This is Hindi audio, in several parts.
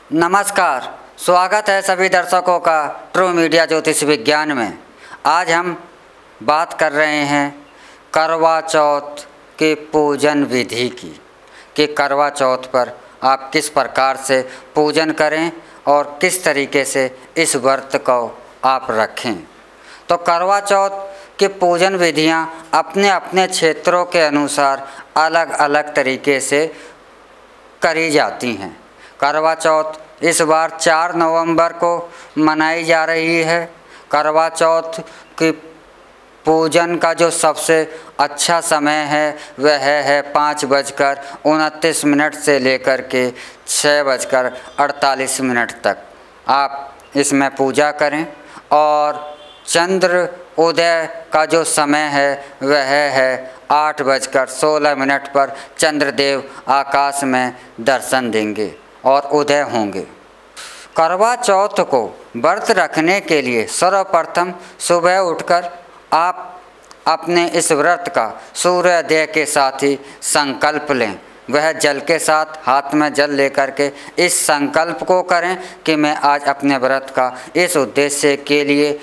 नमस्कार, स्वागत है सभी दर्शकों का ट्रू मीडिया ज्योतिष विज्ञान में। आज हम बात कर रहे हैं करवा चौथ के पूजन विधि की कि करवा चौथ पर आप किस प्रकार से पूजन करें और किस तरीके से इस व्रत को आप रखें। तो करवा चौथ की पूजन विधियां अपने अपने क्षेत्रों के अनुसार अलग अलग तरीके से करी जाती हैं। करवा चौथ इस बार 4 नवंबर को मनाई जा रही है। करवा चौथ की पूजन का जो सबसे अच्छा समय है वह है 5:29 से लेकर के 6:48 तक आप इसमें पूजा करें। और चंद्र उदय का जो समय है वह है 8:16 पर चंद्रदेव आकाश में दर्शन देंगे और उदय होंगे। करवा चौथ को व्रत रखने के लिए सर्वप्रथम सुबह उठकर आप अपने इस व्रत का सूर्योदय के साथ ही संकल्प लें। वह जल के साथ हाथ में जल लेकर के इस संकल्प को करें कि मैं आज अपने व्रत का इस उद्देश्य के लिए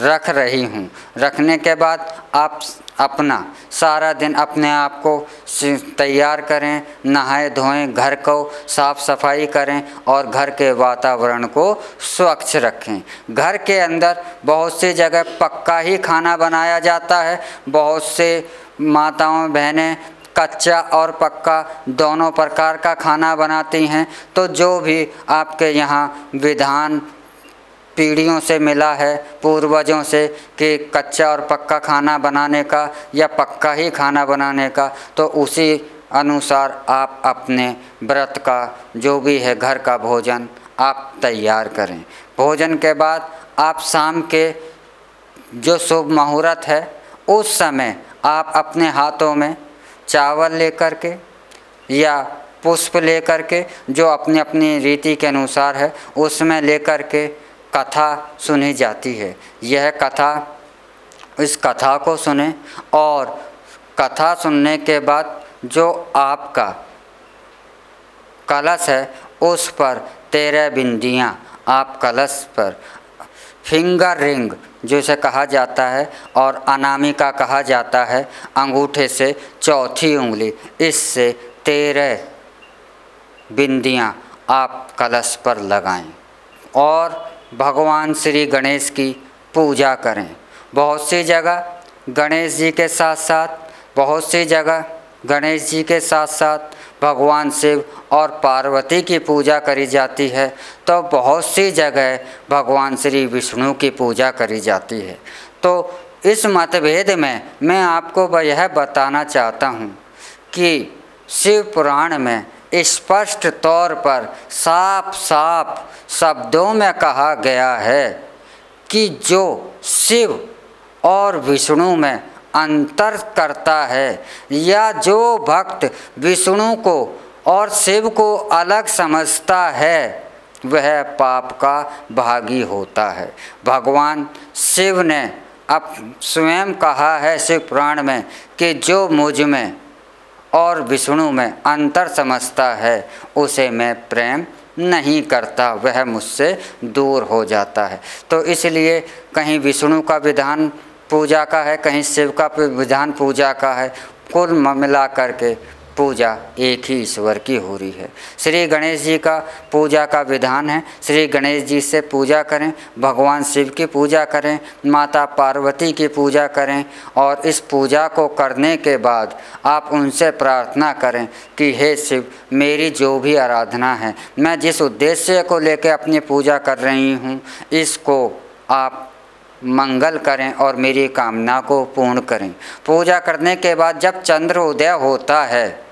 रख रही हूँ। रखने के बाद आप अपना सारा दिन अपने आप को तैयार करें, नहाए धोएं, घर को साफ़ सफाई करें और घर के वातावरण को स्वच्छ रखें। घर के अंदर बहुत सी जगह पक्का ही खाना बनाया जाता है। बहुत से माताओं बहनें कच्चा और पक्का दोनों प्रकार का खाना बनाती हैं। तो जो भी आपके यहाँ विधान पीढ़ियों से मिला है, पूर्वजों से, कि कच्चा और पक्का खाना बनाने का या पक्का ही खाना बनाने का, तो उसी अनुसार आप अपने व्रत का जो भी है घर का भोजन आप तैयार करें। भोजन के बाद आप शाम के जो शुभ मुहूर्त है उस समय आप अपने हाथों में चावल लेकर के या पुष्प लेकर के, जो अपनी अपनी रीति के अनुसार है, उसमें लेकर के कथा सुनी जाती है। यह कथा, इस कथा को सुने और कथा सुनने के बाद जो आपका कलश है उस पर 13 बिंदियाँ आप कलश पर फिंगर रिंग जिसे कहा जाता है और अनामिका कहा जाता है, अंगूठे से चौथी उंगली, इससे 13 बिंदियाँ आप कलश पर लगाएं और भगवान श्री गणेश की पूजा करें। बहुत सी जगह गणेश जी के साथ साथ भगवान शिव और पार्वती की पूजा करी जाती है। तो बहुत सी जगह भगवान श्री विष्णु की पूजा करी जाती है। तो इस मतभेद में मैं आपको यह बताना चाहता हूँ कि शिव पुराण में स्पष्ट तौर पर साफ साफ शब्दों में कहा गया है कि जो शिव और विष्णु में अंतर करता है या जो भक्त विष्णु को और शिव को अलग समझता है वह पाप का भागी होता है। भगवान शिव ने अब स्वयं कहा है शिव पुराण में कि जो मुझ में और विष्णु में अंतर समझता है उसे मैं प्रेम नहीं करता, वह मुझसे दूर हो जाता है। तो इसलिए कहीं विष्णु का विधान पूजा का है, कहीं शिव का विधान पूजा का है, कुल मिला करके पूजा एक ही ईश्वर की हो रही है। श्री गणेश जी का पूजा का विधान है, श्री गणेश जी से पूजा करें, भगवान शिव की पूजा करें, माता पार्वती की पूजा करें और इस पूजा को करने के बाद आप उनसे प्रार्थना करें कि हे शिव, मेरी जो भी आराधना है, मैं जिस उद्देश्य को लेकर अपनी पूजा कर रही हूँ, इसको आप मंगल करें और मेरी कामना को पूर्ण करें। पूजा करने के बाद जब चंद्र उदय होता है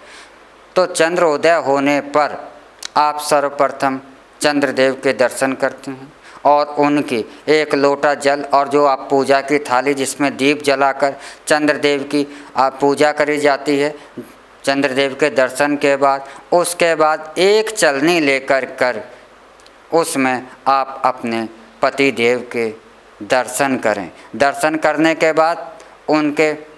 तो चंद्र उदय होने पर आप सर्वप्रथम चंद्रदेव के दर्शन करते हैं और उनकी एक लोटा जल और जो आप पूजा की थाली जिसमें दीप जलाकर चंद्रदेव की आप पूजा करी जाती है, चंद्रदेव के दर्शन के बाद उसके बाद एक चलनी लेकर कर उसमें आप अपने पति देव के दर्शन करें। दर्शन करने के बाद उनके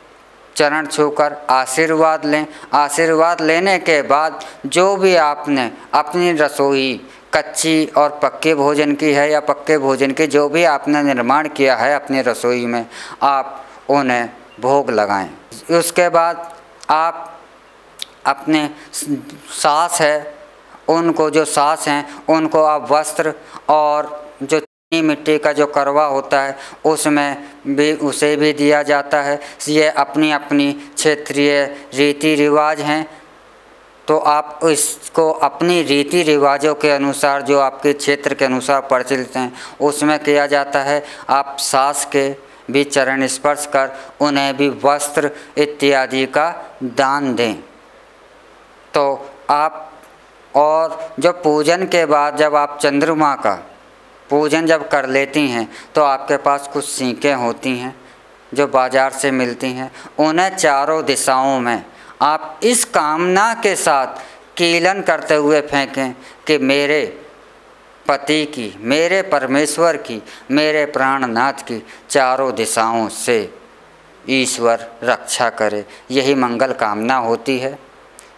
चरण छूकर आशीर्वाद लें। आशीर्वाद लेने के बाद जो भी आपने अपनी रसोई कच्ची और पक्के भोजन की है या पक्के भोजन की, जो भी आपने निर्माण किया है अपनी रसोई में, आप उन्हें भोग लगाएं। उसके बाद आप अपने सास है उनको, जो सास हैं उनको आप वस्त्र और जो चीनी मिट्टी का जो करवा होता है उसमें भी, उसे भी दिया जाता है। ये अपनी अपनी क्षेत्रीय रीति रिवाज हैं, तो आप इसको अपनी रीति रिवाजों के अनुसार, जो आपके क्षेत्र के अनुसार प्रचलित हैं, उसमें किया जाता है। आप सास के भी चरण स्पर्श कर उन्हें भी वस्त्र इत्यादि का दान दें। तो आप, और जब पूजन के बाद जब आप चंद्रमा का पूजन जब कर लेती हैं तो आपके पास कुछ सीखें होती हैं जो बाज़ार से मिलती हैं, उन्हें चारों दिशाओं में आप इस कामना के साथ कीलन करते हुए फेंकें कि मेरे पति की, मेरे परमेश्वर की, मेरे प्राणनाथ की चारों दिशाओं से ईश्वर रक्षा करे। यही मंगल कामना होती है।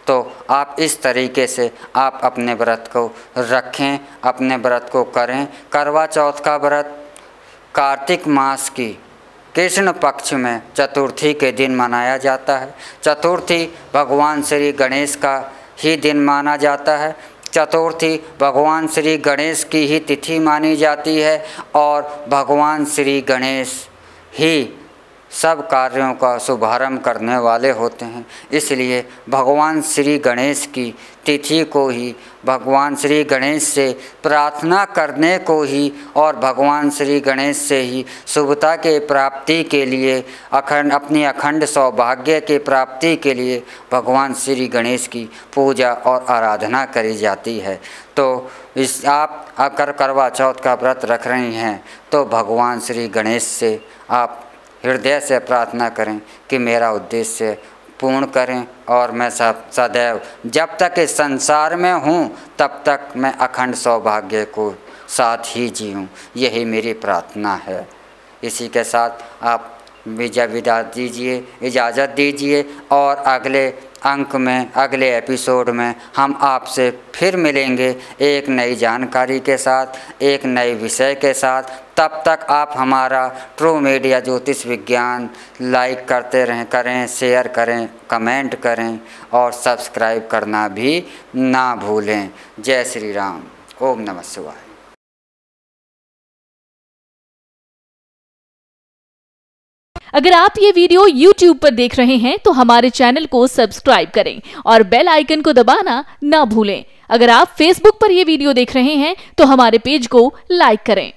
तो आप इस तरीके से आप अपने व्रत को रखें, अपने व्रत को करें। करवा चौथ का व्रत कार्तिक मास की कृष्ण पक्ष में चतुर्थी के दिन मनाया जाता है। चतुर्थी भगवान श्री गणेश का ही दिन माना जाता है। चतुर्थी भगवान श्री गणेश की ही तिथि मानी जाती है और भगवान श्री गणेश ही सब कार्यों का शुभारंभ करने वाले होते हैं। इसलिए भगवान श्री गणेश की तिथि को ही, भगवान श्री गणेश से प्रार्थना करने को ही और भगवान श्री गणेश से ही शुभता के प्राप्ति के लिए, अपनी अखंड सौभाग्य के प्राप्ति के लिए भगवान श्री गणेश की पूजा और आराधना करी जाती है। तो इस आप अगर करवा चौथ का व्रत रख रही हैं तो भगवान श्री गणेश से आप हृदय से प्रार्थना करें कि मेरा उद्देश्य पूर्ण करें और मैं सदैव जब तक इस संसार में हूँ तब तक मैं अखंड सौभाग्य को साथ ही जीऊँ, यही मेरी प्रार्थना है। इसी के साथ आप विदा दीजिए, इजाज़त दीजिए और अगले अंक में, अगले एपिसोड में हम आपसे फिर मिलेंगे एक नई जानकारी के साथ, एक नए विषय के साथ। तब तक आप हमारा ट्रू मीडिया ज्योतिष विज्ञान लाइक करते रहें, करें, शेयर करें, कमेंट करें और सब्सक्राइब करना भी ना भूलें। जय श्री राम। ओम नमः शिवाय। अगर आप ये वीडियो YouTube पर देख रहे हैं तो हमारे चैनल को सब्सक्राइब करें और बेल आइकन को दबाना ना भूलें। अगर आप Facebook पर ये वीडियो देख रहे हैं तो हमारे पेज को लाइक करें।